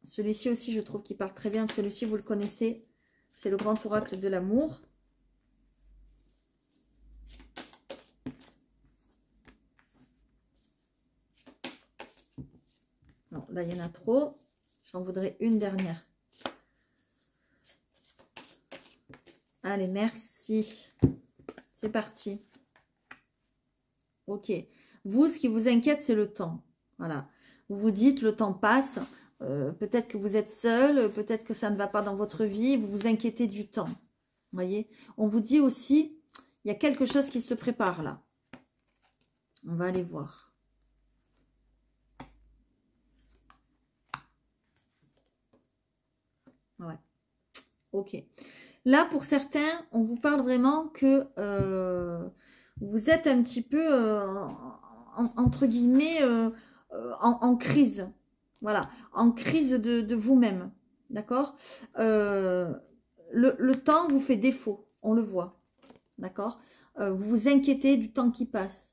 Celui-ci aussi, je trouve qu'il part très bien. Celui-ci, vous le connaissez. C'est le grand oracle de l'amour. Non, là, il y en a trop. J'en voudrais une dernière. Allez, merci. C'est parti. Ok. Vous, ce qui vous inquiète, c'est le temps. Voilà. Vous vous dites, le temps passe. Peut-être que vous êtes seul. Peut-être que ça ne va pas dans votre vie. Vous vous inquiétez du temps. Vous voyez. On vous dit aussi, il y a quelque chose qui se prépare là. On va aller voir. Ouais. Ok. Là, pour certains, on vous parle vraiment que vous êtes un petit peu, entre guillemets, en crise. Voilà, en crise de vous-même. D'accord? Le temps vous fait défaut, on le voit. D'accord? Vous vous inquiétez du temps qui passe.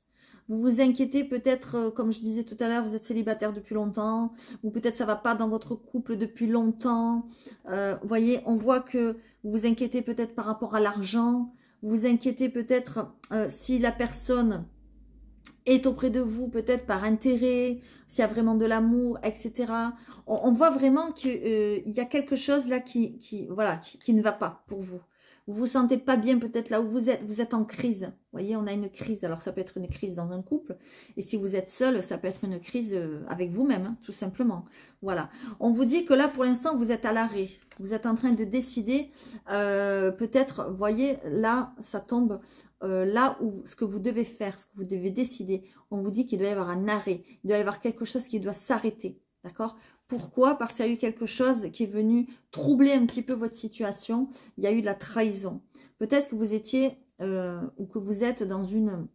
Vous vous inquiétez peut-être, comme je disais tout à l'heure, vous êtes célibataire depuis longtemps, ou peut-être ça ne va pas dans votre couple depuis longtemps. Vous voyez, on voit que vous vous inquiétez peut-être par rapport à l'argent, vous vous inquiétez peut-être si la personne est auprès de vous, peut-être par intérêt, s'il y a vraiment de l'amour, etc. On voit vraiment qu'il y a quelque chose là qui ne va pas pour vous. vous vous sentez pas bien peut-être là où vous êtes en crise. Vous voyez, on a une crise. Alors ça peut être une crise dans un couple, et si vous êtes seul, ça peut être une crise avec vous-même, hein, tout simplement. Voilà. On vous dit que là, pour l'instant, vous êtes à l'arrêt. Vous êtes en train de décider, peut-être, vous voyez, là, ça tombe, là où ce que vous devez faire, ce que vous devez décider, on vous dit qu'il doit y avoir un arrêt, il doit y avoir quelque chose qui doit s'arrêter, d'accord? Pourquoi? Parce qu'il y a eu quelque chose qui est venu troubler un petit peu votre situation, il y a eu de la trahison. Peut-être que vous étiez, ou que vous êtes dans une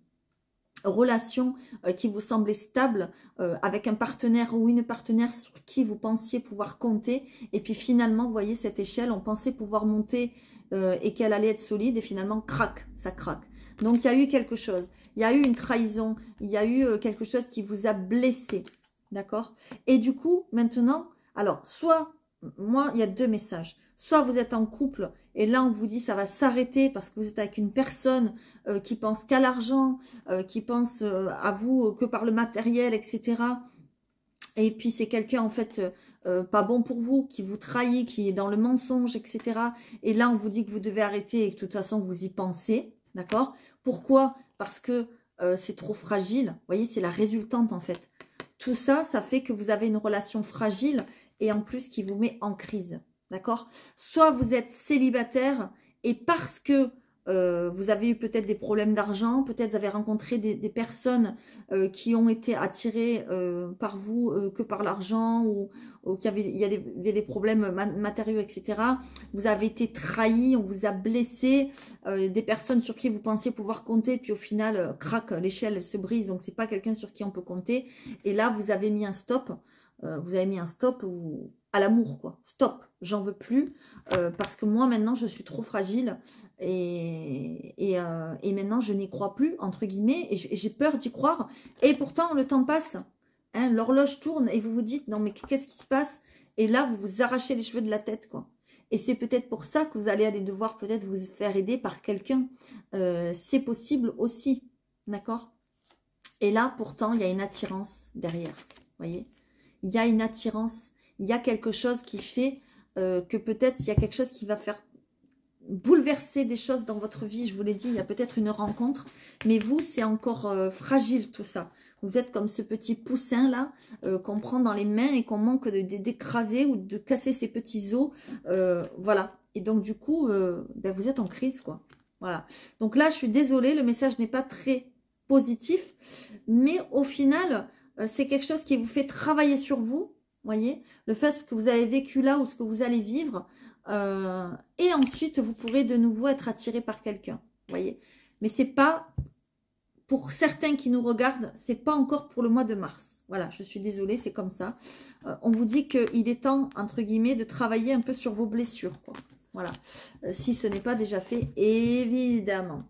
relation qui vous semblait stable, avec un partenaire ou une partenaire sur qui vous pensiez pouvoir compter, et puis finalement, vous voyez cette échelle, on pensait pouvoir monter et qu'elle allait être solide, et finalement, crac, ça craque. Donc, il y a eu quelque chose, il y a eu une trahison, il y a eu quelque chose qui vous a blessé, d'accord? Et du coup, maintenant, alors, soit, moi, il y a deux messages, soit vous êtes en couple, et là, on vous dit ça va s'arrêter parce que vous êtes avec une personne qui pense qu'à l'argent, qui pense à vous que par le matériel, etc. Et puis, c'est quelqu'un, en fait, pas bon pour vous, qui vous trahit, qui est dans le mensonge, etc. Et là, on vous dit que vous devez arrêter et que de toute façon, vous y pensez, d'accord? Pourquoi? Parce que c'est trop fragile. Vous voyez, c'est la résultante, en fait. Tout ça, ça fait que vous avez une relation fragile et en plus qui vous met en crise. D'accord? Soit vous êtes célibataire et parce que vous avez eu peut-être des problèmes d'argent, peut-être vous avez rencontré des personnes qui ont été attirées par vous que par l'argent ou qu'il y avait des problèmes matériaux, etc. Vous avez été trahi, on vous a blessé, des personnes sur qui vous pensiez pouvoir compter, puis au final, crac, l'échelle elle se brise, donc c'est pas quelqu'un sur qui on peut compter. Et là, vous avez mis un stop. Vous avez mis un stop à l'amour, quoi. Stop, j'en veux plus, parce que moi, maintenant, je suis trop fragile et maintenant, je n'y crois plus, entre guillemets, et j'ai peur d'y croire. Et pourtant, le temps passe, hein, l'horloge tourne et vous vous dites, non, mais qu'est-ce qui se passe? Et là, vous vous arrachez les cheveux de la tête, quoi. Et c'est peut-être pour ça que vous allez devoir peut-être vous faire aider par quelqu'un. C'est possible aussi, d'accord? Et là, pourtant, il y a une attirance derrière, vous voyez? Il y a une attirance, il y a quelque chose qui fait que peut-être il y a quelque chose qui va faire bouleverser des choses dans votre vie. Je vous l'ai dit, il y a peut-être une rencontre, mais vous, c'est encore fragile tout ça. Vous êtes comme ce petit poussin là qu'on prend dans les mains et qu'on manque d'écraser ou de casser ses petits os. Voilà. Et donc du coup, ben, vous êtes en crise, quoi. Voilà. Donc là, je suis désolée, le message n'est pas très positif, mais au final, c'est quelque chose qui vous fait travailler sur vous, voyez, le fait ce que vous avez vécu là ou ce que vous allez vivre, et ensuite vous pourrez de nouveau être attiré par quelqu'un, voyez. Mais c'est pas, pour certains qui nous regardent, c'est pas encore pour le mois de mars. Voilà, je suis désolée, c'est comme ça. On vous dit qu'il est temps, entre guillemets, de travailler un peu sur vos blessures, quoi. Voilà, si ce n'est pas déjà fait, évidemment.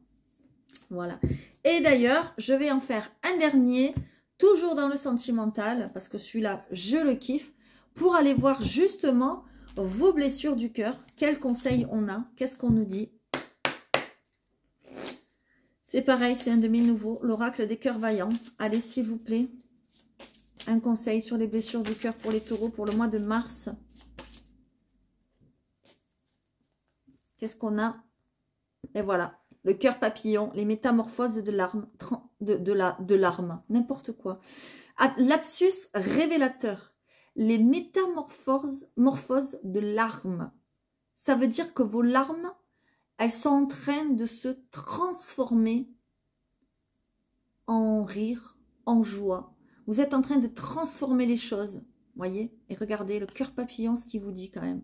Voilà. Et d'ailleurs, je vais en faire un dernier, toujours dans le sentimental, parce que celui-là, je le kiffe, pour aller voir justement vos blessures du cœur. Quels conseils on a? Qu'est-ce qu'on nous dit? C'est pareil, c'est un demi-nouveau, l'oracle des cœurs vaillants. Allez, s'il vous plaît, un conseil sur les blessures du cœur pour les taureaux pour le mois de mars. Qu'est-ce qu'on a? Et voilà. Le cœur papillon, les métamorphoses de larmes, de larmes, n'importe quoi. Lapsus révélateur, les métamorphoses de larmes. Ça veut dire que vos larmes, elles sont en train de se transformer en rire, en joie. Vous êtes en train de transformer les choses, voyez? Et regardez, le cœur papillon, ce qu'il vous dit quand même.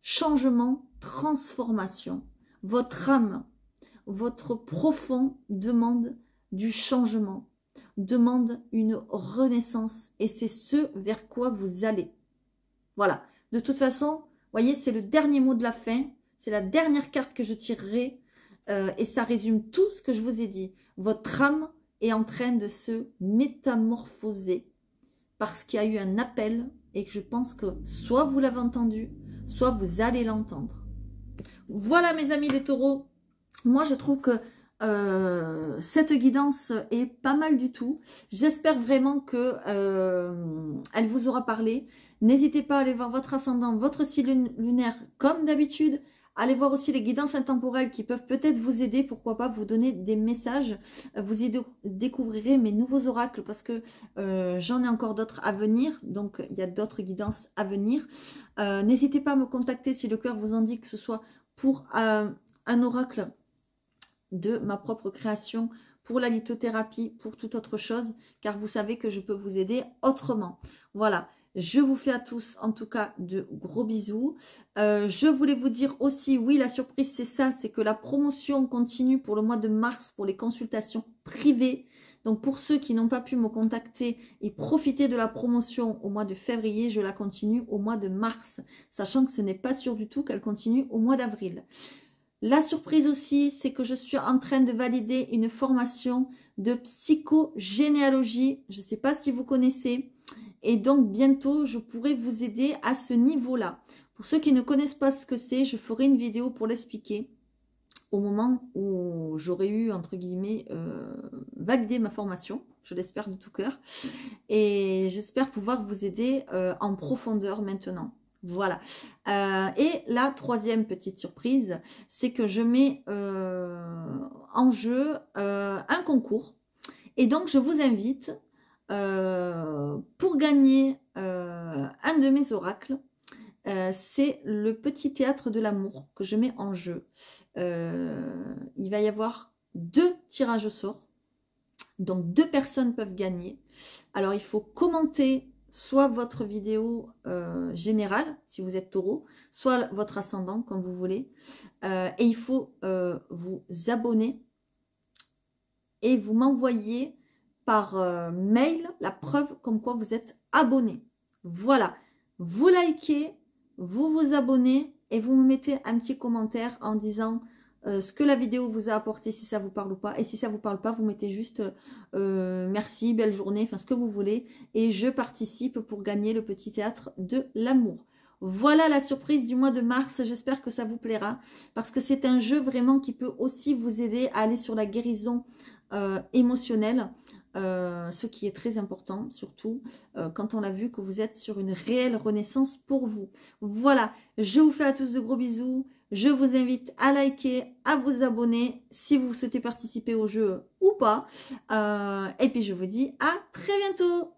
Changement, transformation. Votre âme, votre profond demande du changement, demande une renaissance et c'est ce vers quoi vous allez. Voilà, de toute façon, vous voyez, c'est le dernier mot de la fin, c'est la dernière carte que je tirerai et ça résume tout ce que je vous ai dit. Votre âme est en train de se métamorphoser parce qu'il y a eu un appel et que je pense que soit vous l'avez entendu, soit vous allez l'entendre. Voilà mes amis les taureaux. Moi, je trouve que cette guidance est pas mal du tout. J'espère vraiment que elle vous aura parlé. N'hésitez pas à aller voir votre ascendant, votre signe lunaire comme d'habitude, Allez voir aussi les guidances intemporelles qui peuvent peut-être vous aider, pourquoi pas vous donner des messages. Vous y découvrirez mes nouveaux oracles parce que j'en ai encore d'autres à venir. Donc, il y a d'autres guidances à venir. N'hésitez pas à me contacter si le cœur vous en dit, que ce soit pour un oracle de ma propre création, pour la lithothérapie, pour toute autre chose, car vous savez que je peux vous aider autrement. Voilà, je vous fais à tous, en tout cas, de gros bisous. Je voulais vous dire aussi, oui, la surprise, c'est ça, c'est que la promotion continue pour le mois de mars, pour les consultations privées. Donc, pour ceux qui n'ont pas pu me contacter et profiter de la promotion au mois de février, je la continue au mois de mars, sachant que ce n'est pas sûr du tout qu'elle continue au mois d'avril. La surprise aussi, c'est que je suis en train de valider une formation de psychogénéalogie. Je ne sais pas si vous connaissez. Et donc, bientôt, je pourrai vous aider à ce niveau-là. Pour ceux qui ne connaissent pas ce que c'est, je ferai une vidéo pour l'expliquer au moment où j'aurai eu, entre guillemets, validé ma formation. Je l'espère de tout cœur. Et j'espère pouvoir vous aider en profondeur maintenant. Voilà. Et la troisième petite surprise, c'est que je mets en jeu un concours. Et donc, je vous invite pour gagner un de mes oracles. C'est le petit théâtre de l'amour que je mets en jeu. Il va y avoir 2 tirages au sort. Donc, 2 personnes peuvent gagner. Alors, il faut commenter soit votre vidéo générale, si vous êtes taureau, soit votre ascendant, comme vous voulez. Et il faut vous abonner et vous m'envoyer par mail la preuve comme quoi vous êtes abonné. Voilà. Vous likez, vous vous abonnez et vous me mettez un petit commentaire en disant ce que la vidéo vous a apporté, si ça vous parle ou pas. Et si ça vous parle pas, vous mettez juste merci, belle journée, enfin ce que vous voulez. Et je participe pour gagner le petit théâtre de l'amour. Voilà la surprise du mois de mars. J'espère que ça vous plaira. Parce que c'est un jeu vraiment qui peut aussi vous aider à aller sur la guérison émotionnelle. Ce qui est très important, surtout quand on a vu que vous êtes sur une réelle renaissance pour vous. Voilà, je vous fais à tous de gros bisous. Je vous invite à liker, à vous abonner si vous souhaitez participer au jeu ou pas. Et puis je vous dis à très bientôt.